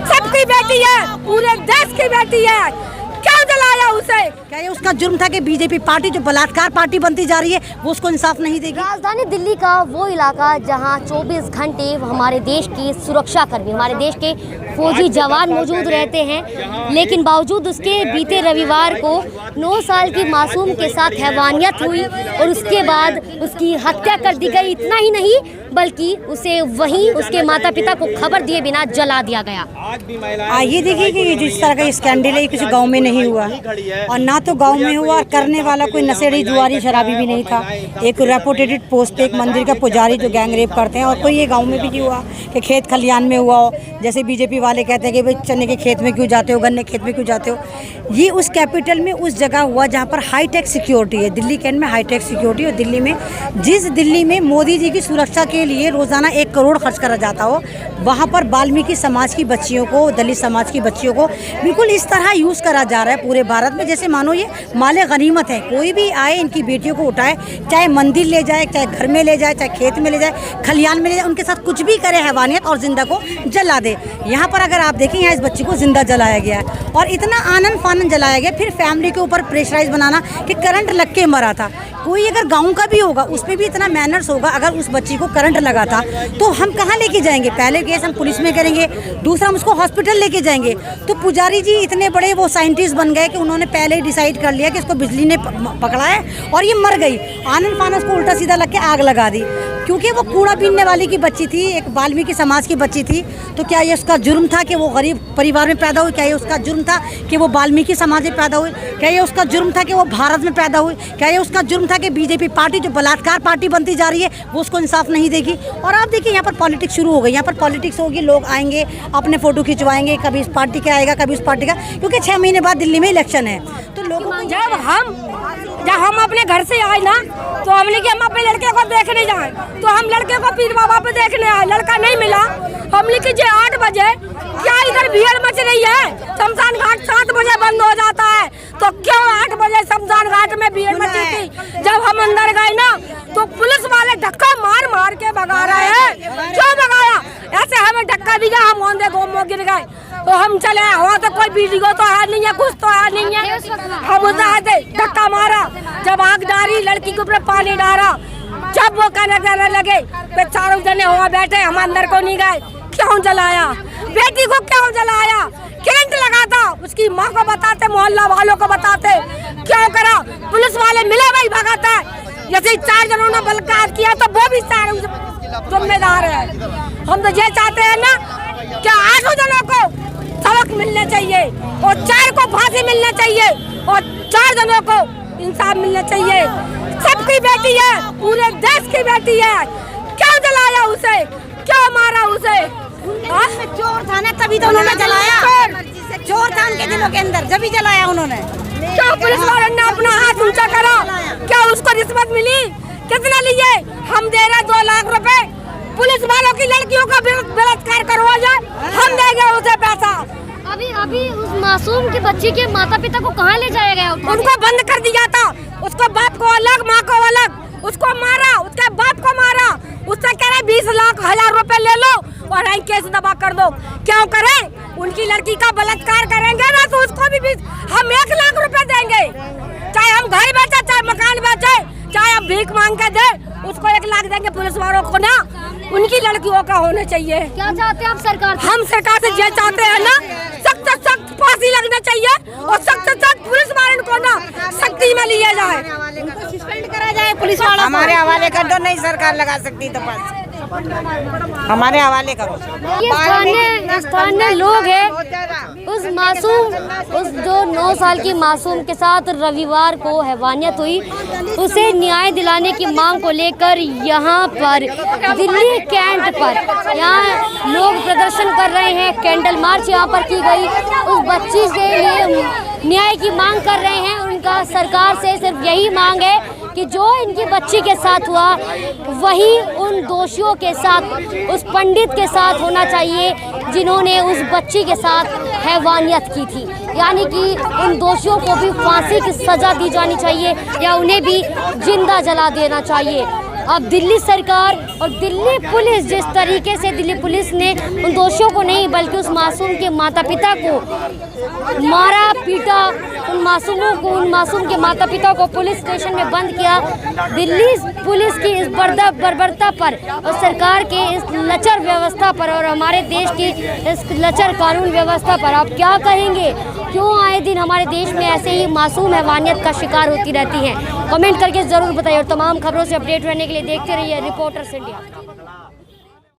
सबकी बेटी है, पूरे देश की बेटी है, क्यों जलाया उसे? क्या ये उसका जुर्म था कि बीजेपी पार्टी जो बलात्कार पार्टी बनती जा रही है वो उसको इंसाफ नहीं देगी? राजधानी दिल्ली का वो इलाका जहां 24 घंटे हमारे देश के सुरक्षा कर्मी, हमारे देश के फौजी जवान मौजूद रहते हैं, लेकिन बावजूद उसके बीते रविवार को 9 साल की मासूम के साथ हैवानियत हुई और उसके बाद उसकी हत्या कर दी गई। इतना ही नहीं बल्कि उसे वहीं उसके माता पिता को खबर दिए बिना जला दिया गया। ये देखिए कि जिस तरह का स्कैंडल है किसी गांव में नहीं हुआ और ना तो गांव में हुआ और करने वाला कोई नशेड़ी जुआरी शराबी भी नहीं था। एक रेपुटेटेड पोस्ट पे एक मंदिर का पुजारी जो गैंग रेप करते हैं, और कोई ये गांव में भी नहीं हुआ कि खेत खलियान में हुआ हो। जैसे बीजेपी वाले कहते हैं कि भाई चने के खेत में क्यों जाते हो, गन्ने खेत में क्यों जाते हो। ये उस कैपिटल में उस जगह हुआ जहाँ पर हाईटेक सिक्योरिटी है। दिल्ली कैंट में हाईटेक सिक्योरिटी और दिल्ली में दिल्ली में मोदी जी की सुरक्षा के लिए रोजाना 1 करोड़ खर्च करा जाता हो, वहाँ पर वाल्मीकि समाज की बच्चियों को, दलित समाज की बच्चियों को बिल्कुल इस तरह यूज़ करा जा रहा है पूरे भारत में, जैसे मानो ये माले गनीमत है। कोई भी आए इनकी बेटियों को उठाए, चाहे मंदिर ले जाए, चाहे घर में ले जाए, चाहे खेत में ले जाए, खलियान में ले जाए, उनके साथ कुछ भी करे हैवानियत और जिंदा को जला दे। यहाँ पर अगर आप देखें, यहाँ इस बच्ची को जिंदा जलाया गया है और इतना आनंद फानंद जलाया गया। फिर फैमिली के ऊपर प्रेशराइज बनाना कि करंट लग के मरा था। कोई अगर गांव का भी होगा उसमें भी इतना मैनर्स होगा। अगर उस बच्ची को करंट लगा था तो हम कहाँ लेके जाएंगे? पहले केस हम पुलिस में करेंगे, दूसरा हम उसको हॉस्पिटल लेके जाएंगे। तो पुजारी जी इतने बड़े वो साइंटिस्ट बन गए कि उन्होंने पहले ही डिसाइड कर लिया कि इसको बिजली ने पकड़ा है और ये मर गई। आनंद फानस को उल्टा सीधा लग के आग लगा दी क्योंकि वो कूड़ा बीनने वाली की बच्ची थी, एक वाल्मीकि समाज की बच्ची थी। तो क्या ये उसका जुर्म था कि वो गरीब परिवार में पैदा हुई? क्या ये उसका जुर्म था कि वो वाल्मीकि समाज में पैदा हुई? क्या ये उसका जुर्म था कि वो भारत में पैदा हुई? क्या ये उसका जुर्म था कि बीजेपी पार्टी जो बलात्कार पार्टी बनती जा रही है वो उसको इंसाफ नहीं देगी? और आप देखिए यहाँ पर पॉलिटिक्स शुरू हो गई। यहाँ पर पॉलिटिक्स होगी, लोग आएंगे अपने फोटो खिंचवाएंगे, कभी इस पार्टी का आएगा, कभी उस पार्टी का, क्योंकि 6 महीने बाद दिल्ली में इलेक्शन है। तो लोगों को जब हम अपने घर से आए ना तो हमने कि हम अपने लड़के को देखने जाए, तो हम लड़के को पीर बाबा पे देखने आए, लड़का नहीं मिला। हमने कि 8 बजे क्या इधर भीड़ मच रही है? शमशान घाट 7 बजे बंद हो जाता है, तो क्यों 8 बजे शमशान घाट में भीड़ मची थी? जब हम अंदर गए ना तो पुलिस वाले धक्का मार मार के भगा रहे हैं। क्यों भगाया? ऐसे हमें धक्का दिया, हम औंधे घूम गिर गए। तो हम चले, वहाँ तो कोई वीडियो तो है नहीं है, कुछ तो है नहीं है। हम उधर धक्का मारा, जब आग डाली लड़की के ऊपर पानी डाला, जब वो कहने लगे तो चारों जने हुआ बैठे, हम अंदर को नहीं गए। क्यों जलाया? बेटी को क्यों जलाया? करंट लगा था, उसकी माँ को बताते, मोहल्ला वालों को बताते, क्यों करा? पुलिस वाले मिले वही भगाता है। जैसे 4 जनों ने बलात्कार किया तो वो भी सारे जिम्मेदार है। हम तो ये चाहते हैं ना क्या 8 जनों को सबक मिलना चाहिए और 4 को फांसी मिलना चाहिए और 4 जनों को इंसाफ मिलना चाहिए। सबकी बेटी है, पूरे देश की बेटी है, क्यों जलाया उसे? क्यों मारा उसे? चोर था ना तभी तो उन्होंने जलाया। चोर था उनके दिलों के अंदर, जब ही जलाया उन्होंने। क्यों पुलिस वालों ने अपना हाथ ऊंचा करा? क्या उसको रिश्वत मिली? कितना लिए? हम दे रहे 2 लाख रुपए, पुलिस वालों की लड़कियों का बलात्कार करवा जाए, हम देंगे उसे पैसा। अभी उस मासूम की बच्ची के माता पिता को कहाँ ले जाया गया? उनको बंद कर दिया था, उसको बाप को अलग, माँ को अलग, उसको मारा, उसके बाप को मारा। उससे कह रहे 20 लाख 1000 रुपए ले लो और आई केस दबा कर दो। क्यों करें? उनकी लड़की का बलात्कार करेंगे ना तो उसको भी हम 1 लाख रुपए देंगे। चाहे हम घर बेचे, चाहे मकान बेचे, चाहे हम भीख मांग के दे, उसको 1 लाख देंगे पुलिस वालों को ना। उनकी लड़कियों का होना चाहिए। क्या चाहते हैं आप सरकार से? हम सरकार से ये चाहते हैं ना सख्त से सख्त फांसी लगना चाहिए और सख्त से सख्त पुलिस वालों को ना सख्ती में लिया जाए, सस्पेंड करा जाए पुलिस वालों। हमारे हवाले कर दो, नहीं सरकार लगा सकती तो बस हमारे हवाले करो। ये स्थानीय लोग हैं, उस जो 9 साल की मासूम के साथ रविवार को हैवानियत हुई, उसे न्याय दिलाने की मांग को लेकर यहाँ पर दिल्ली कैंट पर यहाँ लोग प्रदर्शन कर रहे हैं। कैंडल मार्च यहाँ पर की गई, उस बच्ची के लिए न्याय की मांग कर रहे हैं। उनका सरकार से सिर्फ यही मांग है कि जो इनकी बच्ची के साथ हुआ वही उन दोषियों के साथ, उस पंडित के साथ होना चाहिए जिन्होंने उस बच्ची के साथ हैवानियत की थी। यानी कि उन दोषियों को भी फांसी की सज़ा दी जानी चाहिए या उन्हें भी जिंदा जला देना चाहिए। अब दिल्ली सरकार और दिल्ली पुलिस जिस तरीके से दिल्ली पुलिस ने उन दोषियों को नहीं बल्कि उस मासूम के माता पिता को मारा पीटा, उन मासूम के माता पिता को पुलिस स्टेशन में बंद किया, दिल्ली पुलिस की इस बर्बरता पर और सरकार के इस लचर व्यवस्था पर और हमारे देश की इस लचर कानून व्यवस्था पर आप क्या कहेंगे? क्यों आए दिन हमारे देश में ऐसे ही मासूम हैवानियत का शिकार होती रहती हैं? कमेंट करके ज़रूर बताइए और तमाम खबरों से अपडेट रहने के लिए देखते रहिए रिपोर्टर्स इंडिया।